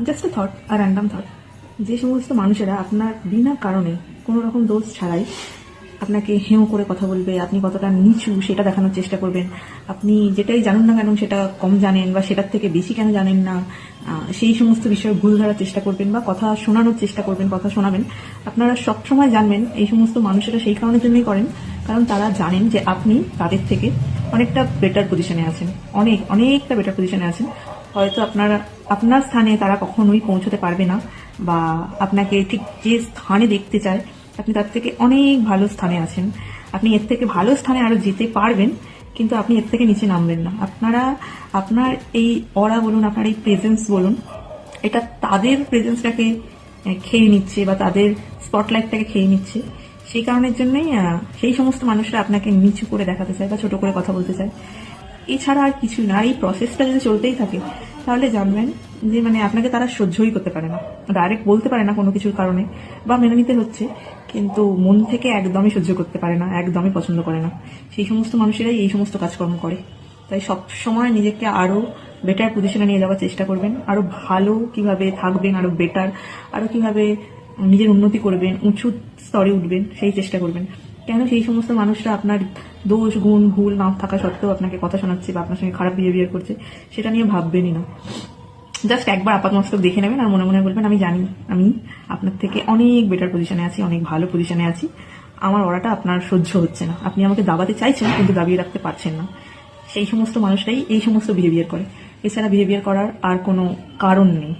Just a thought, R random thought, যে সমস্ত মানুষেরা আপনার বিনা কারণে কোনো রকম দোষ ছাড়াই আপনাকে হেঁও করে কথা বলবে, আপনি কতটা নিচু সেটা দেখানোর চেষ্টা করবেন, আপনি যেটাই জানুন না কেন সেটা কম জানেন বা সেটার থেকে বেশি কেন জানেন না, সেই সমস্ত বিষয়ে ভুল ধরার চেষ্টা করবেন বা কথা শোনানোর চেষ্টা করবেন, কথা শোনাবেন, আপনারা সবসময় জানবেন এই সমস্ত মানুষেরা সেই কারণের জন্যই করেন কারণ তারা জানেন যে আপনি তাদের থেকে অনেকটা বেটার পজিশনে আছেন, অনেকটা বেটার পজিশনে আছেন। হয়তো আপনার স্থানে তারা কখনোই পৌঁছতে পারবে না, বা আপনাকে ঠিক যে স্থানে দেখতে চায় আপনি তার থেকে অনেক ভালো স্থানে আছেন, আপনি এর থেকে ভালো স্থানে আরো যেতে পারবেন, কিন্তু আপনি এর থেকে নিচে নামবেন না। আপনার এই অরা বলুন, আপনার এই প্রেজেন্স বলুন, এটা তাদের প্রেজেন্সটাকে খেয়ে নিচ্ছে বা তাদের স্পটলাইটটাকে খেয়ে নিচ্ছে। সেই কারণের জন্যই সেই সমস্ত মানুষরা আপনাকে নিচু করে দেখাতে চায় বা ছোট করে কথা বলতে চায়। এছাড়া আর কিছু না। এই প্রসেসটা যদি চলতেই থাকে তাহলে জানবেন যে আপনাকে তারা সহ্যই করতে পারে না, ডাইরেক্ট বলতে পারে না কোনো কিছুর কারণে, বা মেনে নিতে হচ্ছে, কিন্তু মন থেকে একদমই সহ্য করতে পারে না, একদমই পছন্দ করে না। সেই সমস্ত মানুষেরাই এই সমস্ত কাজকর্ম করে। তাই সব সময় নিজেকে আরো বেটার পজিশনে নিয়ে যাওয়ার চেষ্টা করবেন, আরো ভালো কিভাবে থাকবেন, আরো বেটার, আরো কিভাবে নিজের উন্নতি করবেন, উঁচু স্তরে উঠবেন সেই চেষ্টা করবেন। কেন সেই সমস্ত মানুষরা আপনার দোষ গুণ ভুল না থাকা সত্ত্বেও আপনাকে কথা শোনাচ্ছে বা আপনার সঙ্গে খারাপ বিহেভিয়ার করছে সেটা নিয়ে ভাববেনই না। জাস্ট একবার আপাতমস্তক দেখে নেবেন আর মনে মনে বলবেন আমি জানি আমি আপনার থেকে অনেক বেটার পজিশনে আছি, অনেক ভালো পজিশনে আছি, আমার ওরাটা আপনার সহ্য হচ্ছে না, আপনি আমাকে দাবাতে চাইছেন কিন্তু দাবিয়ে রাখতে পারছেন না। সেই সমস্ত মানুষরাই এই সমস্ত বিহেভিয়ার করে, এছাড়া বিহেভিয়ার করার আর কোনো কারণ নেই।